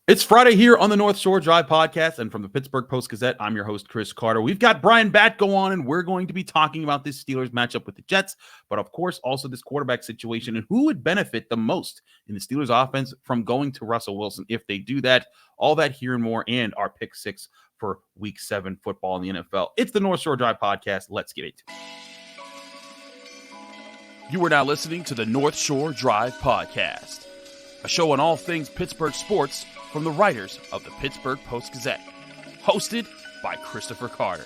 It's Friday here on the North Shore Drive podcast, and from the Pittsburgh Post-Gazette, I'm your host, Chris Carter. We've got Brian Batko on, and we're going to be talking about this Steelers matchup with the Jets, but of course, also this quarterback situation and who would benefit the most in the Steelers offense from going to Russell Wilson if they do that. All that here and more, and our pick six for Week 7 football in the NFL. It's the North Shore Drive podcast. Let's get it. You are now listening to the North Shore Drive podcast, a show on all things Pittsburgh sports from the writers of the Pittsburgh Post-Gazette, hosted by Christopher Carter.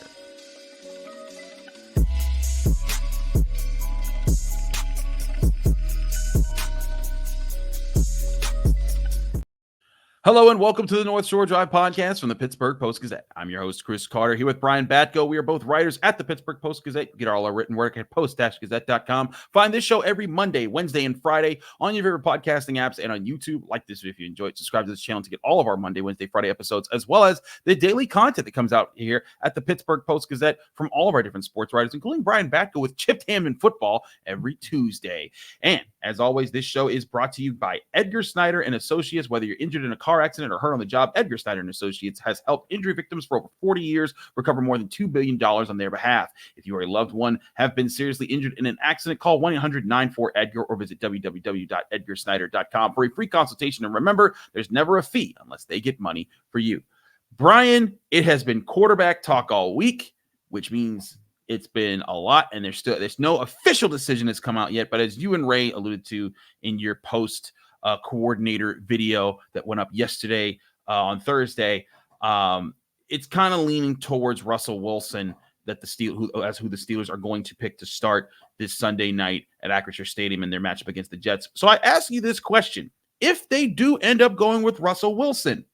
Hello and welcome to the North Shore Drive podcast from the Pittsburgh Post-Gazette. I'm your host, Chris Carter, here with Brian Batko. We are both writers at the Pittsburgh Post-Gazette. Get all our written work at post-gazette.com. Find this show every Monday, Wednesday, and Friday on your favorite podcasting apps and on YouTube. Like this if you enjoy it. Subscribe to this channel to get all of our Monday, Wednesday, Friday episodes, as well as the daily content that comes out here at the Pittsburgh Post-Gazette from all of our different sports writers, including Brian Batko with Chipped Ham in Football every Tuesday. And as always, this show is brought to you by Edgar Snyder and Associates. Whether you're injured in a car accident or hurt on the job, Edgar Snyder and Associates has helped injury victims for over 40 years recover more than $2 billion on their behalf. If you or a loved one have been seriously injured in an accident, call 1-800-94-EDGAR or visit www.edgarsnyder.com for a free consultation. And remember, there's never a fee unless they get money for you. Brian, it has been quarterback talk all week, which means it's been a lot, and there's no official decision that's come out yet. But as you and Ray alluded to in your post coordinator video that went up yesterday on Thursday, it's kind of leaning towards Russell Wilson that the Steelers are going to pick to start this Sunday night at Acrisure Stadium in their matchup against the Jets. So I ask you this question: if they do end up going with Russell Wilson,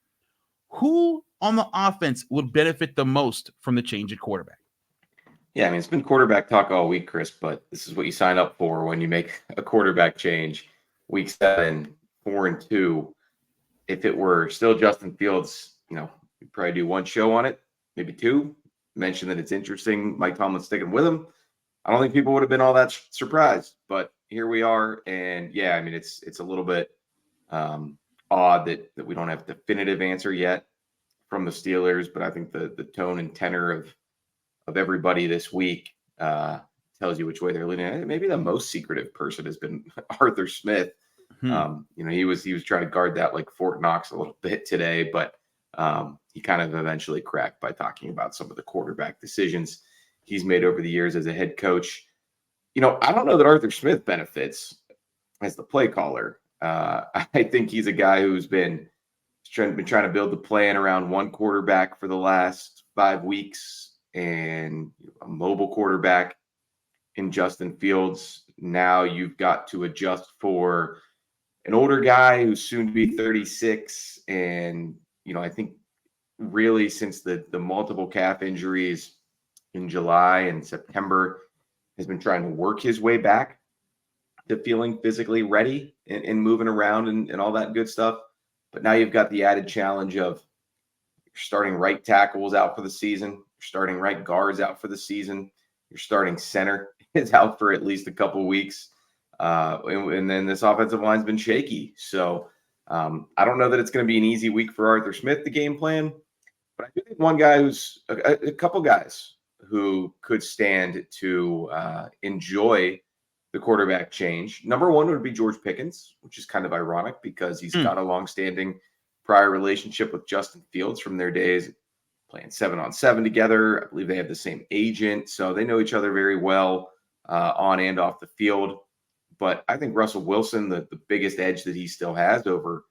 who on the offense would benefit the most from the change at quarterback? Yeah, I mean, it's been quarterback talk all week, Chris, but this is what you sign up for when you make a quarterback change. Week 7, 4-2. If it were still Justin Fields, we'd probably do one show on it, maybe two. Mention that it's interesting. Mike Tomlin's sticking with him. I don't think people would have been all that surprised, but here we are. And yeah, I mean, it's a little bit odd that we don't have a definitive answer yet from the Steelers, but I think the tone and tenor of everybody this week tells you which way they're leaning. Maybe the most secretive person has been Arthur Smith. He was trying to guard that like Fort Knox a little bit today, but he kind of eventually cracked by talking about some of the quarterback decisions he's made over the years as a head coach. I don't know that Arthur Smith benefits as the play caller. I think he's a guy who's been trying to build the plan around one quarterback for the last 5 weeks and a mobile quarterback in Justin Fields. Now you've got to adjust for an older guy who's soon to be 36. And, I think really since the multiple calf injuries in July and September has been trying to work his way back to feeling physically ready and moving around and all that good stuff. But now you've got the added challenge of starting right tackles out for the season, starting right guards out for the season, your starting center is out for at least a couple of weeks. And then this offensive line's been shaky. So I don't know that it's going to be an easy week for Arthur Smith, the game plan. But I do think one guy who's a couple guys who could stand to enjoy the quarterback change. Number one would be George Pickens, which is kind of ironic because he's got a longstanding prior relationship with Justin Fields from their days playing 7-on-7 together. I believe they have the same agent, so they know each other very well on and off the field. But I think Russell Wilson, the biggest edge that he still has over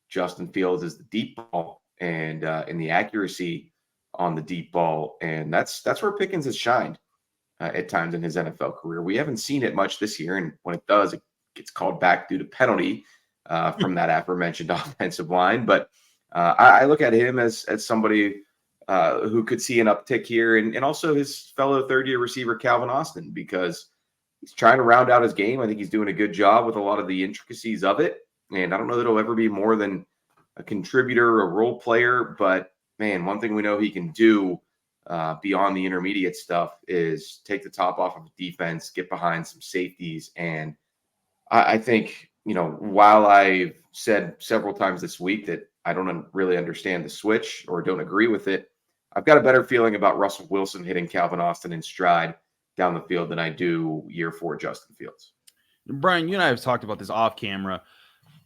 Justin Fields is the deep ball and the accuracy on the deep ball. And that's where Pickens has shined at times in his NFL career. We haven't seen it much this year, and when it does, it gets called back due to penalty from that aforementioned offensive line. But I look at him as somebody who could see an uptick here, and also his fellow third-year receiver Calvin Austin, because he's trying to round out his game. I think he's doing a good job with a lot of the intricacies of it. And I don't know that he'll ever be more than a contributor, a role player. But, man, one thing we know he can do beyond the intermediate stuff is take the top off of defense, get behind some safeties. And I think, while I've said several times this week that I don't really understand the switch or don't agree with it. I've got a better feeling about Russell Wilson hitting Calvin Austin in stride down the field than I do year 4 Justin Fields. Brian, you and I have talked about this off camera.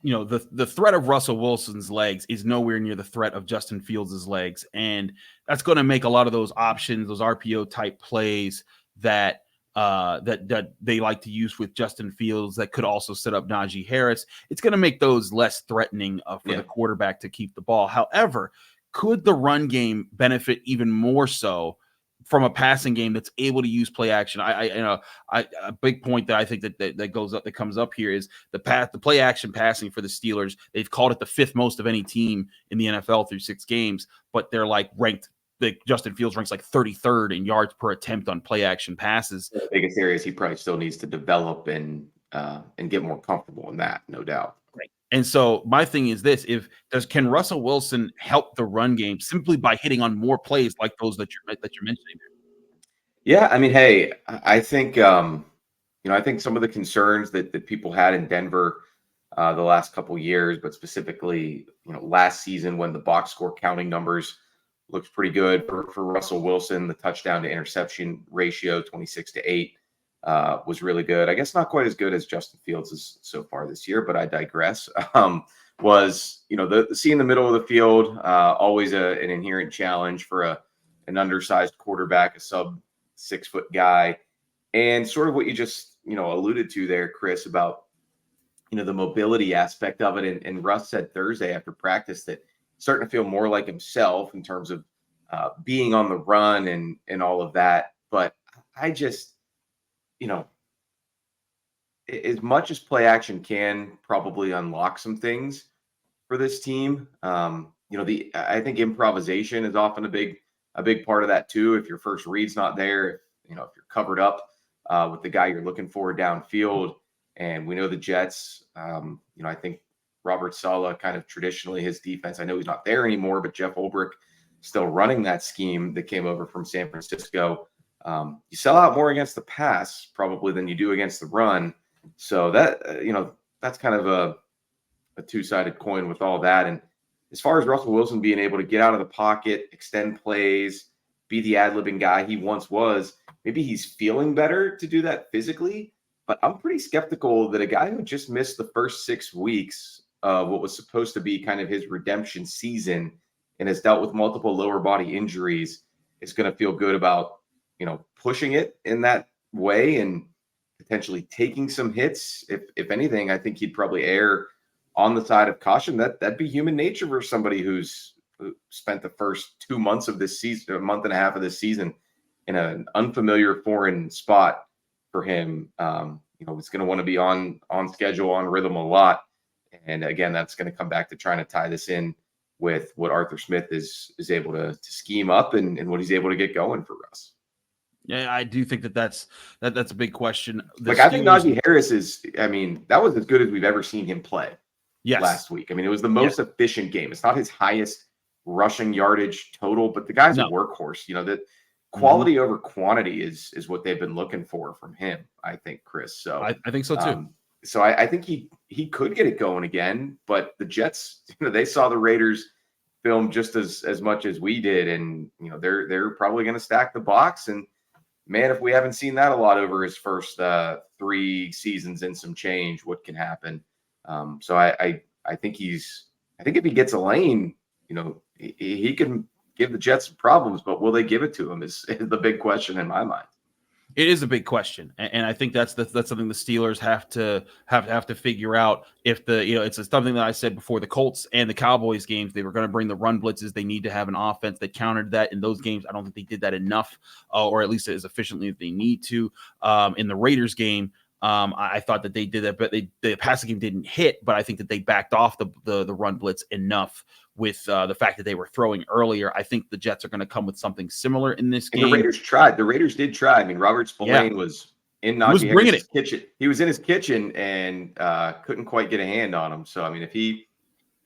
The threat of Russell Wilson's legs is nowhere near the threat of Justin Fields' legs. And that's going to make a lot of those options, those RPO type plays that they like to use with Justin Fields that could also set up Najee Harris. It's going to make those less threatening for the quarterback to keep the ball. However, could the run game benefit even more so from a passing game that's able to use play action? A big point that I think that comes up here is the play action passing for the Steelers. They've called it the 5th most of any team in the NFL through 6 games, but they're like ranked. Justin Fields ranks like 33rd in yards per attempt on play action passes. The biggest areas he probably still needs to develop and get more comfortable in that, no doubt. Right. And so my thing is this: can Russell Wilson help the run game simply by hitting on more plays like those that you're mentioning? Yeah, I mean, hey, I think I think some of the concerns that people had in Denver the last couple years, but specifically last season when the box score counting numbers looks pretty good for Russell Wilson. The touchdown to interception ratio, 26-8, was really good. I guess not quite as good as Justin Fields is so far this year, but I digress. Was the seeing the middle of the field always an inherent challenge for an undersized quarterback, a sub 6-foot guy, and sort of what you just alluded to there, Chris, about the mobility aspect of it. And Russ said Thursday after practice that starting to feel more like himself in terms of being on the run and all of that. But I just, as much as play action can probably unlock some things for this team, I think improvisation is often a big part of that too. If your first read's not there, if you're covered up with the guy you're looking for downfield, and we know the Jets, I think Robert Saleh kind of traditionally his defense. I know he's not there anymore, but Jeff Ulbrich still running that scheme that came over from San Francisco. You sell out more against the pass probably than you do against the run. So that, that's kind of a two-sided coin with all that. And as far as Russell Wilson being able to get out of the pocket, extend plays, be the ad-libbing guy he once was, maybe he's feeling better to do that physically. But I'm pretty skeptical that a guy who just missed the first 6 weeks of what was supposed to be kind of his redemption season and has dealt with multiple lower body injuries is going to feel good about, pushing it in that way and potentially taking some hits. If anything, I think he'd probably err on the side of caution. That'd be human nature for somebody who spent the first 2 months of this season, a month and a half of this season in an unfamiliar foreign spot for him. It's going to want to be on schedule, on rhythm a lot. And again, that's going to come back to trying to tie this in with what Arthur Smith is able to scheme up and what he's able to get going for Russ. Yeah, I do think that's a big question. I think Najee Harris that was as good as we've ever seen him play last week. I mean, it was the most efficient game. It's not his highest rushing yardage total, but the guy's a workhorse. That quality over quantity is what they've been looking for from him, I think, Chris. So I think so too. So I think he could get it going again, but the Jets, they saw the Raiders film just as much as we did, and they're probably going to stack the box. And man, if we haven't seen that a lot over his first 3 seasons and some change, what can happen? So I think if he gets a lane, he can give the Jets some problems, but will they give it to him is the big question in my mind. It is a big question, and I think that's something the Steelers have to figure out. If it's something that I said before the Colts and the Cowboys games, they were going to bring the run blitzes. They need to have an offense that countered that in those games. I don't think they did that enough, or at least as efficiently as they need to. In the Raiders game, I thought that they did that, but the passing game didn't hit. But I think that they backed off the run blitz enough with the fact that they were throwing earlier. I think the Jets are going to come with something similar in this game. And the Raiders tried. The Raiders did try. I mean, Robert Spillane was in Najee Harris's kitchen. He was in his kitchen and couldn't quite get a hand on him. So, I mean, if he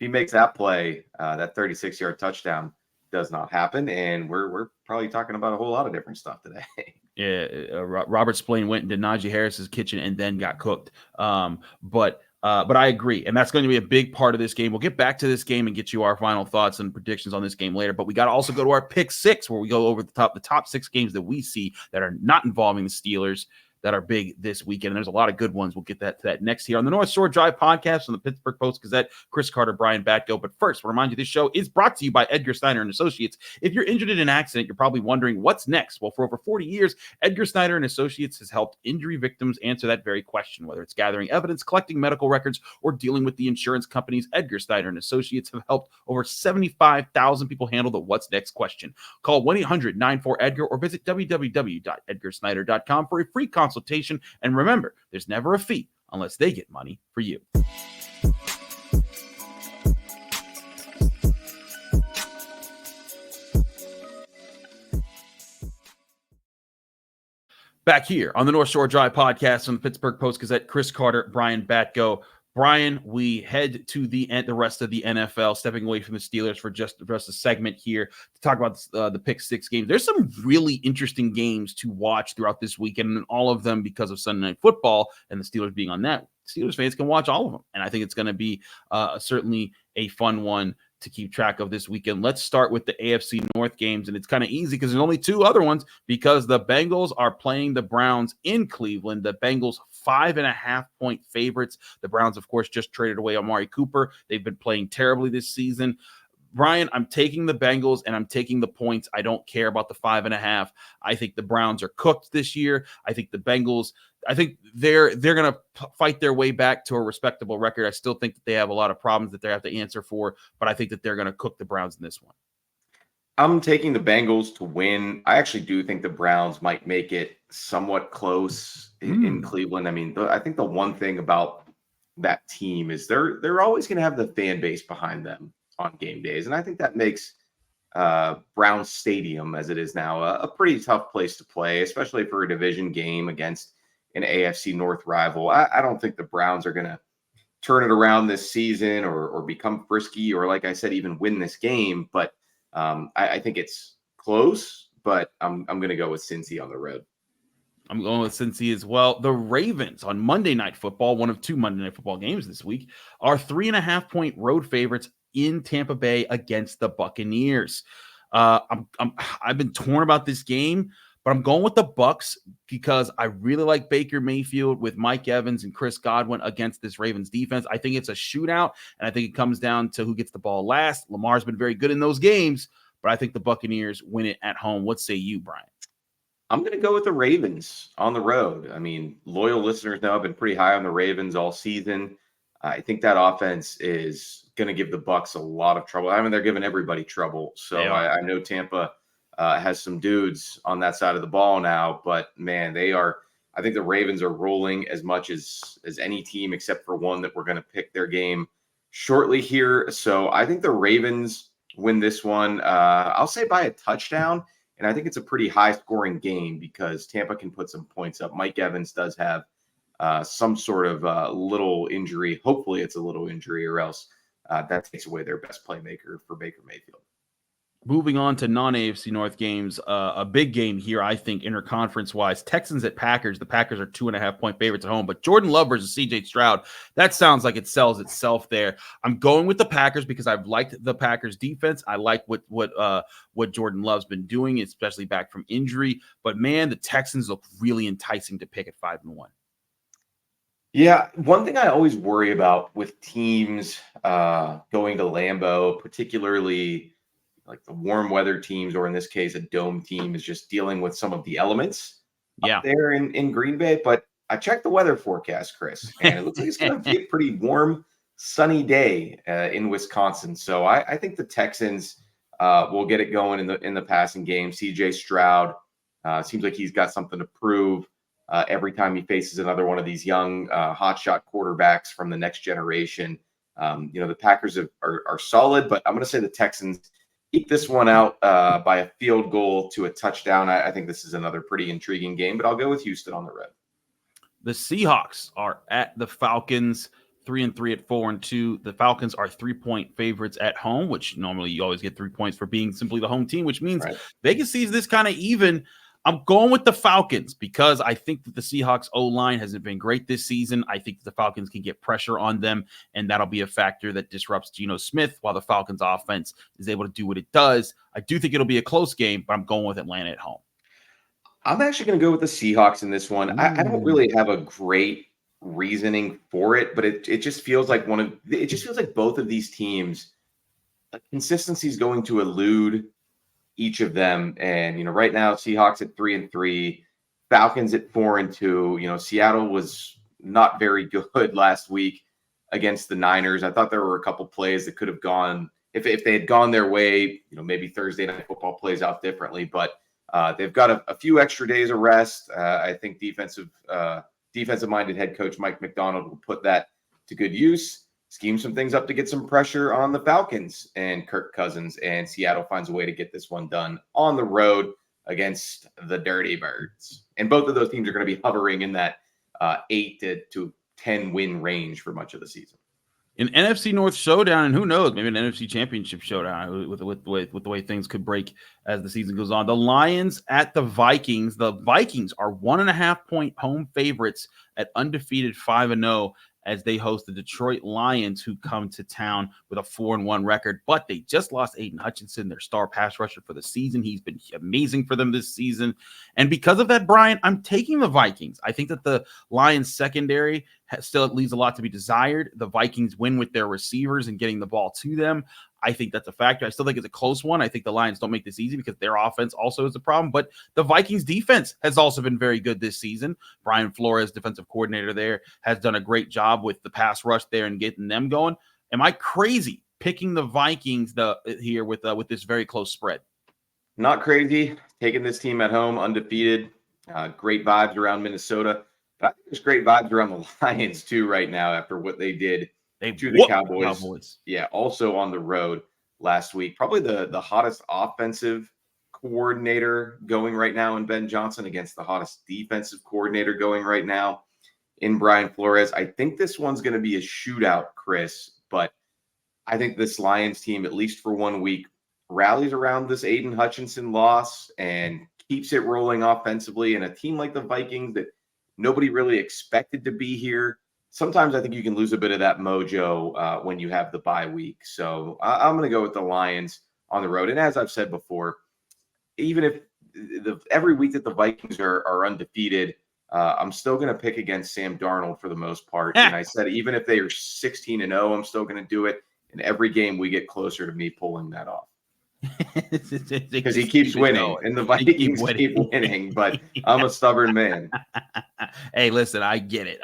makes that play, that 36-yard touchdown does not happen. And we're probably talking about a whole lot of different stuff today. Yeah, Robert Spillane went into Najee Harris's kitchen and then got cooked. But But I agree, and that's going to be a big part of this game. We'll get back to this game and get you our final thoughts and predictions on this game later. But we got to also go to our pick six, where we go over the top 6 games that we see that are not involving the Steelers that are big this weekend. And there's a lot of good ones. We'll get to that next here on the North Shore Drive podcast from the Pittsburgh Post-Gazette. Chris Carter, Brian Batko. But first, we'll remind you this show is brought to you by Edgar Snyder Associates. If you're injured in an accident, you're probably wondering what's next. Well, for over 40 years, Edgar Snyder Associates has helped injury victims answer that very question. Whether it's gathering evidence, collecting medical records, or dealing with the insurance companies, Edgar Snyder Associates have helped over 75,000 people handle the what's next question. Call 1-800-94-EDGAR or visit www.edgarsnyder.com for a free consultation. And remember, there's never a fee unless they get money for you. Back here on the North Shore Drive podcast from the Pittsburgh Post-Gazette, Chris Carter, Brian Batko. Brian, we head to the rest of the NFL, stepping away from the Steelers for just a segment here to talk about the pick 6 games. There's some really interesting games to watch throughout this weekend, and all of them because of Sunday Night Football and the Steelers being on that. Steelers fans can watch all of them, and I think it's going to be certainly a fun one to keep track of this weekend. Let's start with the AFC North games, and it's kind of easy because there's only 2 other ones because the Bengals are playing the Browns in Cleveland. The Bengals 5.5-point favorites. The Browns, of course, just traded away Amari Cooper. They've been playing terribly this season. Brian, I'm taking the Bengals and I'm taking the points. I don't care about the 5.5. I think the Browns are cooked this year. I think the Bengals, I think they're going to fight their way back to a respectable record. I still think that they have a lot of problems that they have to answer for, but I think that they're going to cook the Browns in this one. I'm taking the Bengals to win. I actually do think the Browns might make it somewhat close in Cleveland. I mean, I think the one thing about that team is they're always going to have the fan base behind them on game days. And I think that makes Browns Stadium, as it is now, a pretty tough place to play, especially for a division game against an AFC North rival. I don't think the Browns are going to turn it around this season or become frisky or, like I said, even win this game. But I think it's close, but I'm going to go with Cincy on the road. I'm going with Cincy as well. The Ravens on Monday Night Football, one of 2 Monday Night Football games this week, are 3.5-point road favorites in Tampa Bay against the Buccaneers. I've been torn about this game, but I'm going with the Bucs because I really like Baker Mayfield with Mike Evans and Chris Godwin against this Ravens defense. I think it's a shootout, and I think it comes down to who gets the ball last. Lamar's been very good in those games, but I think the Buccaneers win it at home. What say you, Brian? I'm going to go with the Ravens on the road. I mean, loyal listeners know I've been pretty high on the Ravens all season. I think that offense is going to give the Bucs a lot of trouble. I mean, they're giving everybody trouble. So I know Tampa has some dudes on that side of the ball now, but man, I think the Ravens are rolling as much as any team except for one that we're going to pick their game shortly here. So I think the Ravens win this one. I'll say by a touchdown. And I think it's a pretty high-scoring game because Tampa can put some points up. Mike Evans does have some sort of little injury. Hopefully it's a little injury, or else that takes away their best playmaker for Baker Mayfield. Moving on to non-AFC North games, a big game here, I think, interconference-wise. Texans at Packers. The Packers are 2.5-point favorites at home, but Jordan Love versus C.J. Stroud, that sounds like it sells itself there. I'm going with the Packers because I've liked the Packers defense. I like what Jordan Love's been doing, especially back from injury. But, man, the Texans look really enticing to pick at 5-1. Yeah, one thing I always worry about with teams going to Lambeau, particularly – like the warm weather teams, or in this case, a dome team, is just dealing with some of the elements up there in Green Bay. But I checked the weather forecast, Chris, and it looks like it's going to be a pretty warm, sunny day in Wisconsin. So I think the Texans will get it going in the passing game. CJ Stroud seems like he's got something to prove every time he faces another one of these young hotshot quarterbacks from the next generation. The Packers are solid, but I'm going to say the Texans keep this one out by a field goal to a touchdown. I think this is another pretty intriguing game, but I'll go with Houston on the road. The Seahawks are at the Falcons, 3-3 at 4-2. The Falcons are 3-point favorites at home, which normally you always get 3 points for being simply the home team, which means Vegas sees this kind of even. I'm going with the Falcons because I think that the Seahawks O-line hasn't been great this season. I think the Falcons can get pressure on them, and that'll be a factor that disrupts Geno Smith while the Falcons offense is able to do what it does. I do think it'll be a close game, but I'm going with Atlanta at home. I'm actually going to go with the Seahawks in this one. I don't really have a great reasoning for it, but it just feels like both of these teams, consistency is going to elude each of them. And, right now, Seahawks at 3-3, Falcons at 4-2. Seattle was not very good last week against the Niners. I thought there were a couple plays that could have gone, if they had gone their way, maybe Thursday Night Football plays out differently, but they've got a few extra days of rest. I think defensive-minded head coach Mike McDonald will put that to good use, scheme some things up to get some pressure on the Falcons and Kirk Cousins, and Seattle finds a way to get this one done on the road against the Dirty Birds. And both of those teams are going to be hovering in that 8 to 10 win range for much of the season. An NFC North showdown, and who knows, maybe an NFC Championship showdown with the way things could break as the season goes on. The Lions at the Vikings. The Vikings are 1.5-point home favorites at undefeated 5-0 as they host the Detroit Lions, who come to town with a 4-1 record, but they just lost Aiden Hutchinson, their star pass rusher for the season. He's been amazing for them this season. And because of that, Brian, I'm taking the Vikings. I think that the Lions secondary still leaves a lot to be desired. The Vikings win with their receivers and getting the ball to them. I think that's a factor. I still think it's a close one. I think the Lions don't make this easy because their offense also is a problem, but the Vikings defense has also been very good this season. Brian Flores, defensive coordinator there, has done a great job with the pass rush there and getting them going. Am I crazy picking the Vikings here with this very close spread? Not crazy. Taking this team at home, undefeated. Great vibes around Minnesota. But I think there's great vibes around the Lions too right now after what they did to the Cowboys. Yeah, also on the road last week. Probably the hottest offensive coordinator going right now in Ben Johnson against the hottest defensive coordinator going right now in Brian Flores. I think this one's going to be a shootout, Chris, but I think this Lions team, at least for 1 week, rallies around this Aiden Hutchinson loss and keeps it rolling offensively. And a team like the Vikings that nobody really expected to be here, sometimes I think you can lose a bit of that mojo when you have the bye week. So I'm going to go with the Lions on the road. And as I've said before, even if every week that the Vikings are undefeated, I'm still going to pick against Sam Darnold for the most part. And I said, even if they are 16-0, I'm still going to do it. And every game we get closer to me pulling that off. Because he keeps winning and the Vikings keep winning, but I'm a stubborn man. Hey, listen, I get it.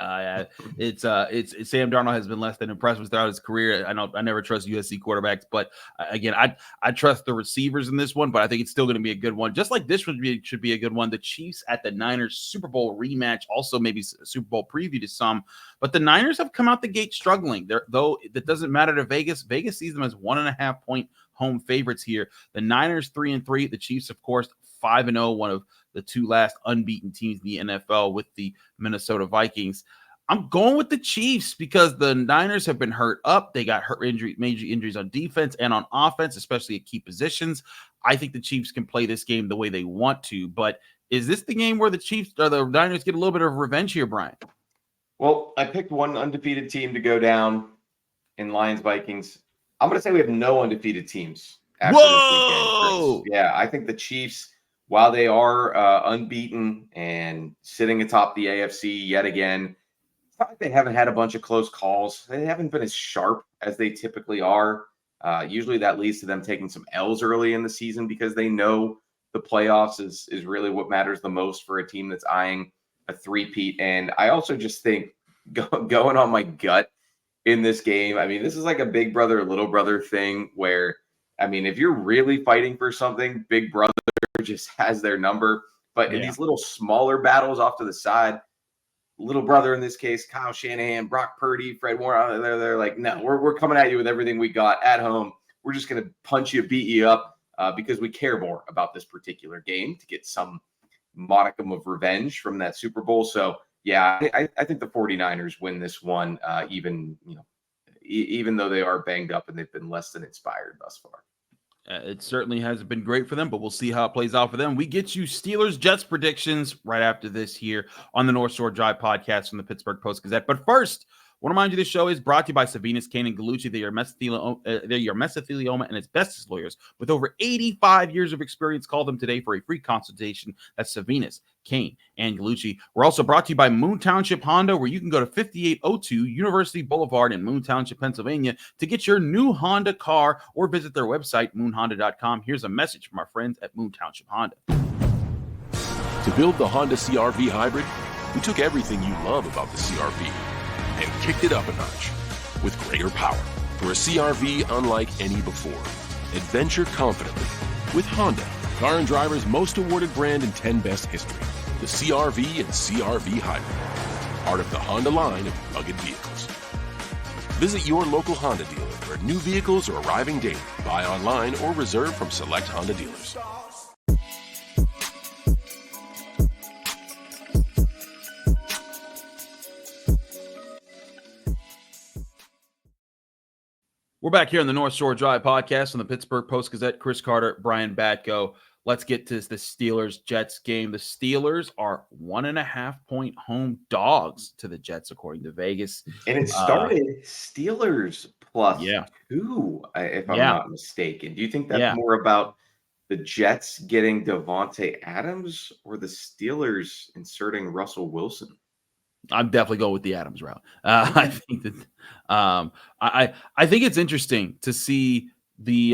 It's Sam Darnold has been less than impressive throughout his career. I know I never trust USC quarterbacks, but again, I trust the receivers in this one, but I think it's still going to be a good one. Just like this should be a good one. The Chiefs at the Niners Super Bowl rematch, also maybe Super Bowl preview to some, but the Niners have come out the gate struggling. Though that doesn't matter to Vegas. Vegas sees them as 1.5-point home favorites here. The Niners 3-3, the Chiefs, of course, 5-0, one of the two last unbeaten teams in the NFL with the Minnesota Vikings. I'm going with the Chiefs because the Niners have been hurt up. They got major injuries on defense and on offense, especially at key positions. I think the Chiefs can play this game the way they want to, but is this the game where the Chiefs or the Niners get a little bit of revenge here, Brian? Well, I picked one undefeated team to go down in Lions-Vikings. I'm going to say we have no undefeated teams after this weekend, Chris. Yeah, I think the Chiefs, while they are unbeaten and sitting atop the AFC yet again, it's not like they haven't had a bunch of close calls. They haven't been as sharp as they typically are. Usually that leads to them taking some L's early in the season because they know the playoffs is really what matters the most for a team that's eyeing a three-peat. And I also just think going on my gut in this game, I mean, this is like a big brother, little brother thing where, I mean, if you're really fighting for something, big brother just has their number. But in these little smaller battles off to the side, little brother in this case, Kyle Shanahan, Brock Purdy, Fred Warner, they're like, no, we're coming at you with everything we got at home. We're just going to punch you, beat you up because we care more about this particular game to get some modicum of revenge from that Super Bowl. So, yeah, I think the 49ers win this one, even though they are banged up and they've been less than inspired thus far. It certainly hasn't been great for them, but we'll see how it plays out for them. We get you Steelers Jets predictions right after this here on the North Shore Drive podcast from the Pittsburgh Post-Gazette. But first, I want to remind you this show is brought to you by Savinas, Kane, and Gallucci. They're your mesothelioma and asbestos lawyers with over 85 years of experience. Call them today for a free consultation. That's Savinas, Kane, and Gallucci. We're also brought to you by Moon Township Honda, where you can go to 5802 University Boulevard in Moon Township, Pennsylvania to get your new Honda car or visit their website, moonhonda.com. Here's a message from our friends at Moon Township Honda. To build the Honda CR-V Hybrid, we took everything you love about the CR-V and kicked it up a notch with greater power for a CR-V unlike any before. Adventure confidently with Honda, car and driver's most awarded brand in 10 best history. The CR-V and CR-V Hybrid, part of the Honda line of rugged vehicles. Visit your local Honda dealer where new vehicles are arriving daily. Buy online or reserve from select Honda dealers. We're back here on the North Shore Drive podcast on the Pittsburgh Post-Gazette. Chris Carter, Brian Batko. Let's get to the Steelers-Jets game. The Steelers are 1.5-point home dogs to the Jets, according to Vegas. And it started Steelers plus 2, if I'm not mistaken. Do you think that's more about the Jets getting Devontae Adams or the Steelers inserting Russell Wilson? I'm definitely going with the Adams route. I think that I think it's interesting to see the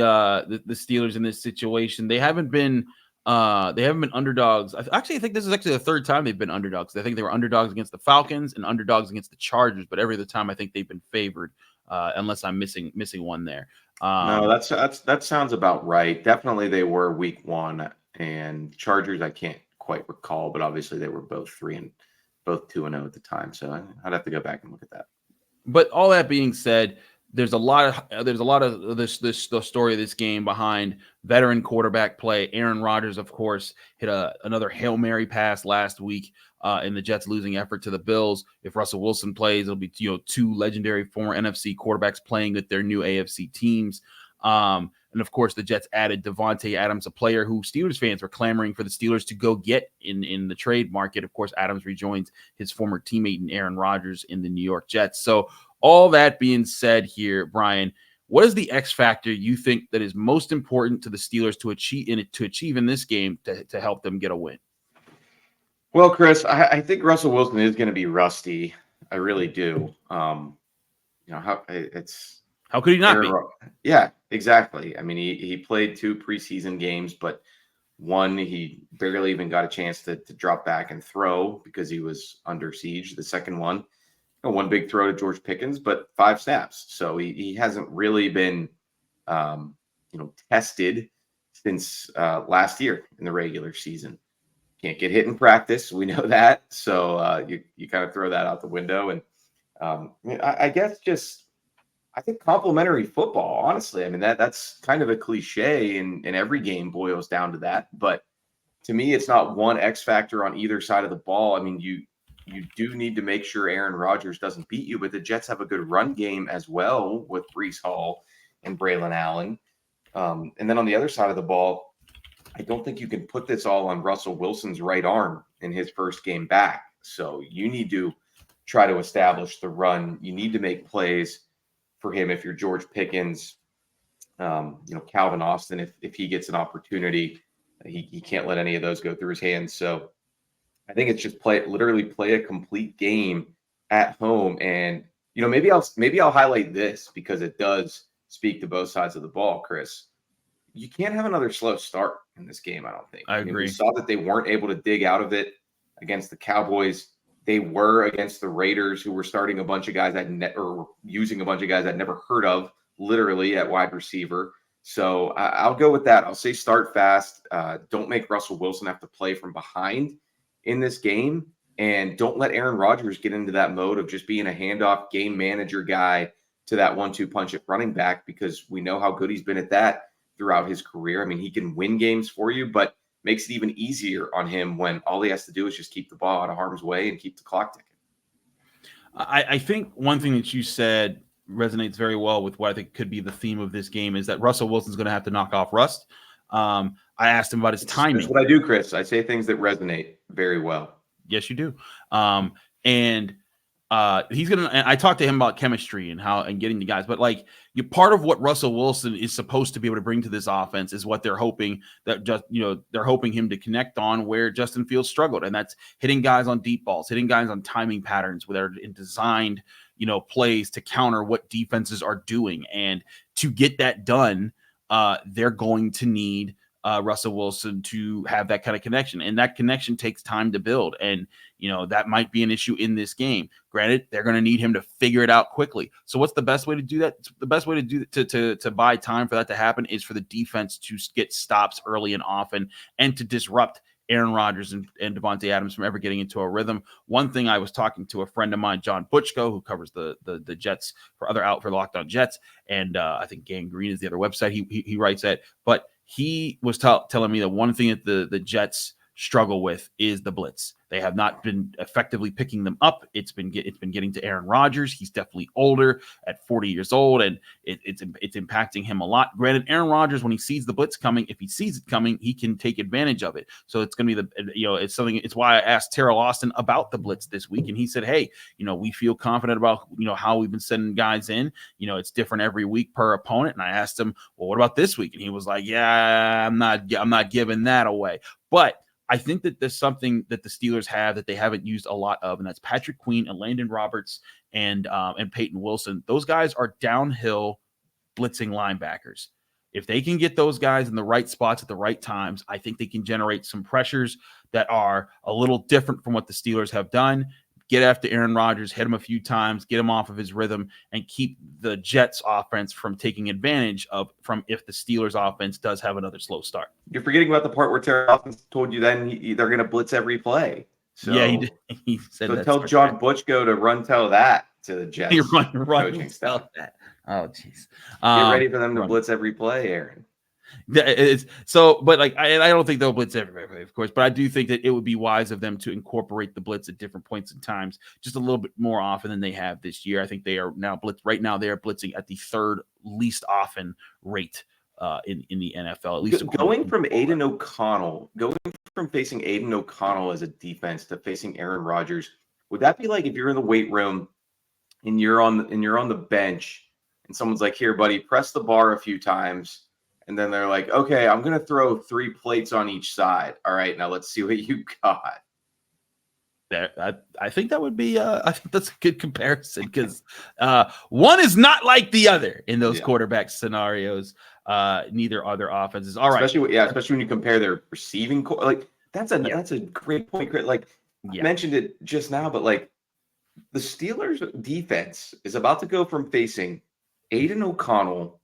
Steelers in this situation. They haven't been underdogs. I think this is actually the third time they've been underdogs. I think they were underdogs against the Falcons and underdogs against the Chargers, but every other time I think they've been favored, unless I'm missing one there. No, that sounds about right. Definitely they were week 1, and Chargers I can't quite recall, but obviously they were both 2-0 at the time. So I'd have to go back and look at that. But all that being said, there's a lot of the story of this game behind veteran quarterback play. Aaron Rodgers, of course, hit another Hail Mary pass last week in the Jets' losing effort to the Bills. If Russell Wilson plays, it'll be 2 legendary former NFC quarterbacks playing with their new AFC teams. And of course, the Jets added Devontae Adams, a player who Steelers fans were clamoring for the Steelers to go get in the trade market. Of course, Adams rejoins his former teammate in Aaron Rodgers in the New York Jets. So all that being said here, Brian, what is the X factor you think that is most important to the Steelers to achieve in this game to help them get a win? Well, Chris, I think Russell Wilson is going to be rusty. I really do. How could he not be? Yeah, exactly. I mean, he played 2 preseason games, but one, he barely even got a chance to drop back and throw because he was under siege. The second one, one big throw to George Pickens, but 5 snaps. So he hasn't really been, tested since last year in the regular season. Can't get hit in practice. We know that. So you kind of throw that out the window. And I guess I think complimentary football, honestly. I mean, that's kind of a cliche, and every game boils down to that. But to me, it's not one X factor on either side of the ball. I mean, you do need to make sure Aaron Rodgers doesn't beat you, but the Jets have a good run game as well with Breece Hall and Braylon Allen. And then on the other side of the ball, I don't think you can put this all on Russell Wilson's right arm in his first game back. So you need to try to establish the run. You need to make plays for him if you're George Pickens, Calvin Austin, if he gets an opportunity. He can't let any of those go through his hands. So I think it's just literally play a complete game at home. And, maybe I'll highlight this because it does speak to both sides of the ball, Chris. You can't have another slow start in this game, I don't think. I agree. We saw that they weren't able to dig out of it against the Cowboys. They were against the Raiders, who were starting a bunch of guys or using a bunch of guys I'd never heard of, literally at wide receiver. So I'll go with that. I'll say start fast. Don't make Russell Wilson have to play from behind in this game. And don't let Aaron Rodgers get into that mode of just being a handoff game manager guy to that 1-2 punch at running back, because we know how good he's been at that throughout his career. I mean, he can win games for you, but makes it even easier on him when all he has to do is just keep the ball out of harm's way and keep the clock ticking. I think one thing that you said resonates very well with what I think could be the theme of this game, is that Russell Wilson's going to have to knock off rust. I asked him about his timing. That's what I do, Chris. I say things that resonate very well. Yes, you do. And he's gonna. And I talked to him about chemistry and getting the guys. But like, part of what Russell Wilson is supposed to be able to bring to this offense is what they're hoping they're hoping him to connect on where Justin Fields struggled, and that's hitting guys on deep balls, hitting guys on timing patterns where they're in designed plays to counter what defenses are doing. And to get that done, they're going to need Russell Wilson to have that kind of connection, and that connection takes time to build. And that might be an issue in this game. Granted, they're going to need him to figure it out quickly. So what's the best way to do that? The best way to do to buy time for that to happen is for the defense to get stops early and often, and to disrupt Aaron Rodgers and Davante Adams from ever getting into a rhythm. One thing, I was talking to a friend of mine, John Butchko, who covers the Jets for Locked On Jets, and I think Gang Green is the other website he writes at. But he was telling me that one thing that the Jets struggle with is the blitz. They have not been effectively picking them up. It's been getting to Aaron Rodgers. He's definitely older at 40 years old, and it's impacting him a lot. Granted, Aaron Rodgers, when he sees the blitz coming, if he sees it coming, he can take advantage of it. So it's going to be it's something. It's why I asked Terrell Austin about the blitz this week, and he said, "Hey, we feel confident about how we've been sending guys in. It's different every week per opponent." And I asked him, "Well, what about this week?" And he was like, "Yeah, I'm not giving that away." But I think that there's something that the Steelers have that they haven't used a lot of, and that's Patrick Queen and Landon Roberts and Peyton Wilson. Those guys are downhill blitzing linebackers. If they can get those guys in the right spots at the right times, I think they can generate some pressures that are a little different from what the Steelers have done. Get after Aaron Rodgers, hit him a few times, get him off of his rhythm, and keep the Jets offense from taking advantage from if the Steelers offense does have another slow start. You're forgetting about the part where Terry Austin told you then they're going to blitz every play. So, yeah, he did. He said so that. tell John Butchko to tell that to the Jets. Run staff. That. Oh, jeez. Get ready for them to blitz every play, Aaron. But I don't think they'll blitz everybody, of course, but I do think that it would be wise of them to incorporate the blitz at different points in times, just a little bit more often than they have this year. I think they are now right now they are blitzing at the third least often rate in the NFL. At least going from facing Aiden O'Connell as a defense to facing Aaron Rodgers, would that be like if you're in the weight room and you're on the bench and someone's like, "Here, buddy, press the bar a few times." And then they're like, "Okay, I'm going to throw 3 plates on each side. All right, now let's see what you got." I think that would be I think that's a good comparison, because one is not like the other in those quarterback scenarios. Neither other offenses. All right, especially when you compare their receiving core. Like that's a great point. Like I mentioned it just now, but like the Steelers defense is about to go from facing Aiden O'Connell,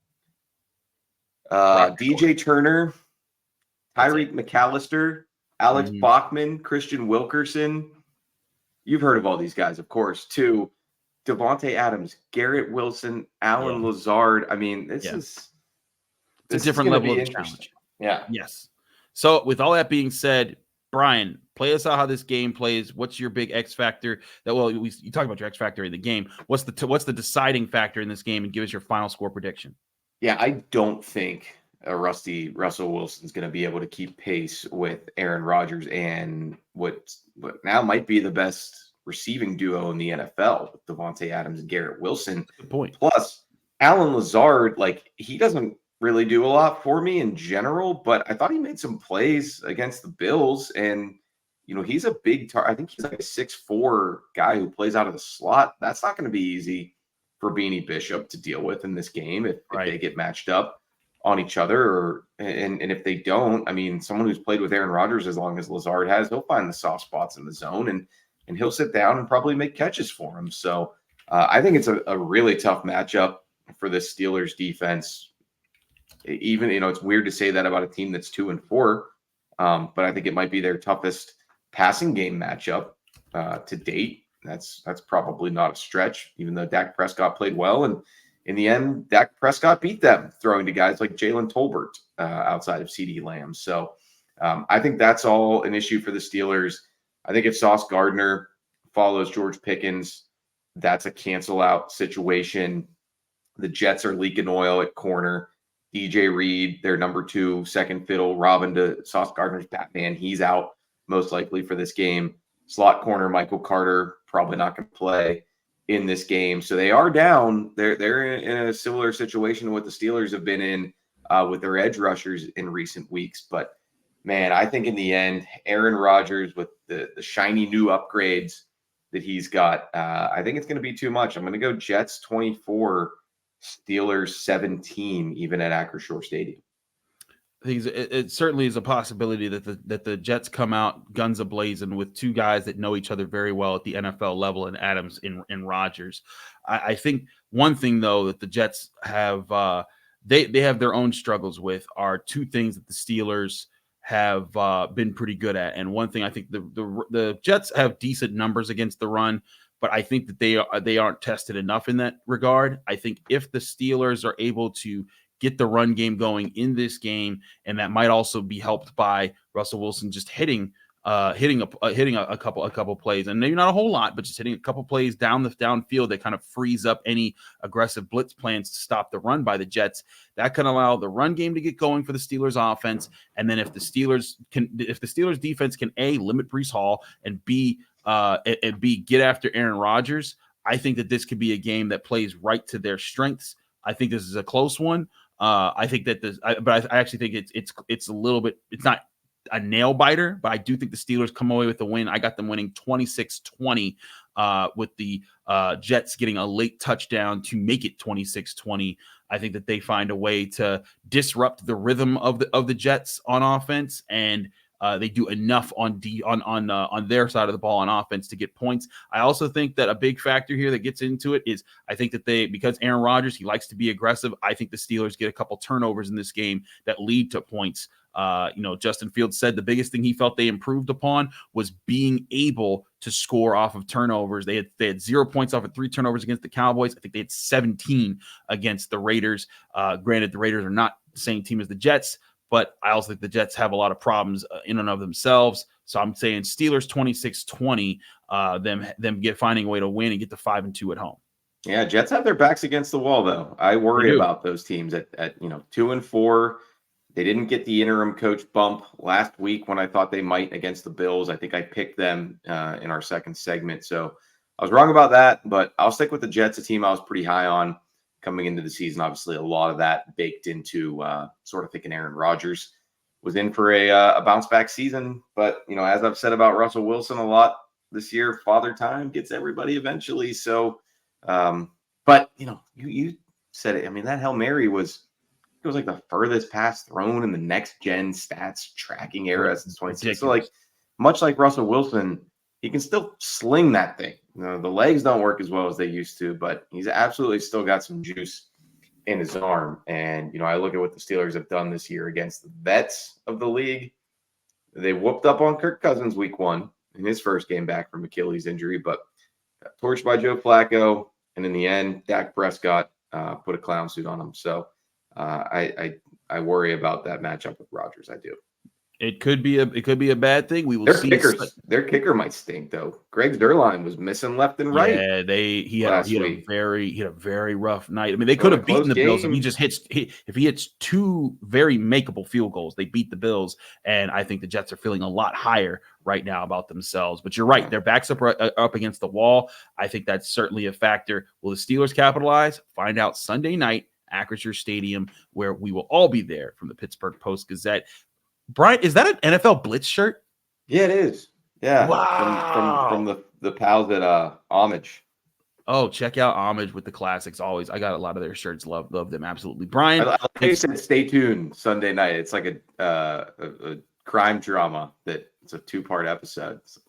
DJ Turner, Tyreek McAllister, Alex Bachman, Christian Wilkerson. You've heard of all these guys, of course, to Davante Adams, Garrett Wilson, Alan Lazard. I mean, this is a different level of challenge. Yeah. Yes. So with all that being said, Brian, play us out how this game plays. What's your big X factor? You talk about your X factor in the game. What's the deciding factor in this game, and give us your final score prediction? Yeah, I don't think a rusty Russell Wilson's going to be able to keep pace with Aaron Rodgers and what now might be the best receiving duo in the NFL with Davante Adams and Garrett Wilson. Good point. Plus, Alan Lazard, he doesn't really do a lot for me in general, but I thought he made some plays against the Bills, and he's a big I think he's like a 6'4" guy who plays out of the slot. That's not going to be easy for Beanie Bishop to deal with in this game if they get matched up on each other, and if they don't, I mean, someone who's played with Aaron Rodgers as long as Lazard has, he'll find the soft spots in the zone and he'll sit down and probably make catches for him. So I think it's a really tough matchup for this Steelers defense. Even, it's weird to say that about a team that's 2-4, but I think it might be their toughest passing game matchup to date. That's probably not a stretch, even though Dak Prescott played well. And in the end, Dak Prescott beat them, throwing to guys like Jalen Tolbert outside of CeeDee Lamb. So I think that's all an issue for the Steelers. I think if Sauce Gardner follows George Pickens, that's a cancel out situation. The Jets are leaking oil at corner. DJ Reed, their number 2 second fiddle, Robin to Sauce Gardner's Batman. He's out most likely for this game. Slot corner Michael Carter probably not going to play in this game. So they are down. They're in a similar situation to what the Steelers have been in with their edge rushers in recent weeks. But man, I think in the end, Aaron Rodgers with the shiny new upgrades that he's got, I think it's going to be too much. I'm going to go Jets 24, Steelers 17, even at Acrisure Stadium. I think it certainly is a possibility that the Jets come out guns a-blazing with two guys that know each other very well at the NFL level, in Adams and Rodgers. I think one thing, though, that the Jets have they have their own struggles with are two things that the Steelers have been pretty good at. And one thing, I think the Jets have decent numbers against the run, but I think that they aren't tested enough in that regard. I think if the Steelers are able to get the run game going in this game, and that might also be helped by Russell Wilson just hitting a couple plays, and maybe not a whole lot, but just hitting a couple plays downfield that kind of frees up any aggressive blitz plans to stop the run by the Jets. That can allow the run game to get going for the Steelers offense. And then if the Steelers defense can A, limit Breece Hall, and B, get after Aaron Rodgers, I think that this could be a game that plays right to their strengths. I think this is a close one. I think that I actually think it's a little bit, it's not a nail biter, but I do think the Steelers come away with the win. I got them winning 26-20 with the Jets getting a late touchdown to make it 26-20. I think that they find a way to disrupt the rhythm of the Jets on offense, and they do enough on their side of the ball on offense to get points. I also think that a big factor here that gets into it is I think that because Aaron Rodgers, he likes to be aggressive. I think the Steelers get a couple turnovers in this game that lead to points. Justin Fields said the biggest thing he felt they improved upon was being able to score off of turnovers. They had 0 points off of 3 turnovers against the Cowboys. I think they had 17 against the Raiders. Granted, the Raiders are not the same team as the Jets, but I also think the Jets have a lot of problems in and of themselves. So I'm saying Steelers 26-20, them finding a way to win and get to 5-2 at home. Yeah, Jets have their backs against the wall, though. I worry about those teams at 2-4. They didn't get the interim coach bump last week when I thought they might against the Bills. I think I picked them in our second segment. So I was wrong about that, but I'll stick with the Jets, a team I was pretty high on coming into the season. Obviously, a lot of that baked into sort of thinking Aaron Rodgers was in for a bounce back season. But, as I've said about Russell Wilson a lot this year, father time gets everybody eventually. So, but, you said it. I mean, that Hail Mary was like the furthest pass thrown in the next gen stats tracking era since 26. So much like Russell Wilson, he can still sling that thing. The legs don't work as well as they used to, but he's absolutely still got some juice in his arm. And, I look at what the Steelers have done this year against the vets of the league. They whooped up on Kirk Cousins week 1 in his first game back from Achilles injury, but got torched by Joe Flacco. And in the end, Dak Prescott put a clown suit on him. So, I worry about that matchup with Rodgers. I do. It could be a bad thing. We will see. Their kicker might stink though. Greg Zuerlein was missing left and right. Yeah, he had a very rough night. I mean, they could have beaten the Bills if he hits 2 very makeable field goals. They beat the Bills, and I think the Jets are feeling a lot higher right now about themselves. But you're right, their backs up against the wall. I think that's certainly a factor. Will the Steelers capitalize? Find out Sunday night. Acrisure Stadium, where we will all be there from the Pittsburgh Post-Gazette. Brian, is that an NFL Blitz shirt? Yeah, it is. Yeah. Wow. From the pals at Homage. Oh, check out Homage with the classics always. I got a lot of their shirts. Love them absolutely. Brian, I think you said stay tuned Sunday night. It's like a crime drama that it's a 2-part episode. So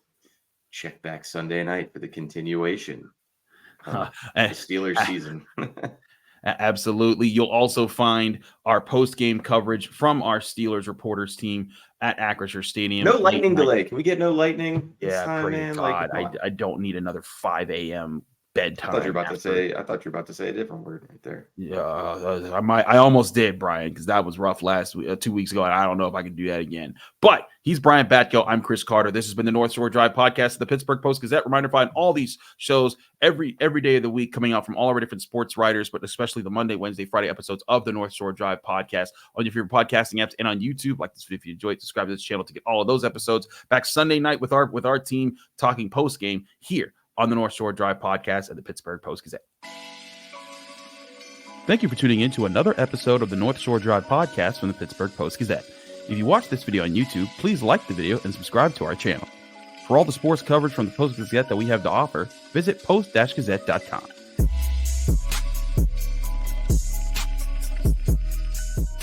check back Sunday night for the continuation of the Steelers season. Absolutely. You'll also find our post-game coverage from our Steelers reporters team at Acrisure Stadium. No lightning delay. Can we get no lightning? Yeah, pray God. I don't need another 5 a.m. bedtime. I thought you were about to say a different word right there. Yeah, I almost did, Brian, because that was rough last week, 2 weeks ago, and I don't know if I can do that again. But he's Brian Batko. I'm Chris Carter. This has been the North Shore Drive podcast of the Pittsburgh Post-Gazette. Reminder: find all these shows every day of the week, coming out from all our different sports writers, but especially the Monday, Wednesday, Friday episodes of the North Shore Drive podcast on your favorite podcasting apps and on YouTube. Like this video if you enjoyed, subscribe to this channel to get all of those episodes. Back Sunday night with our team talking post game here on the North Shore Drive podcast at the Pittsburgh Post-Gazette. Thank you for tuning in to another episode of the North Shore Drive podcast from the Pittsburgh Post-Gazette. If you watch this video on YouTube, please like the video and subscribe to our channel. For all the sports coverage from the Post-Gazette that we have to offer, visit post-gazette.com.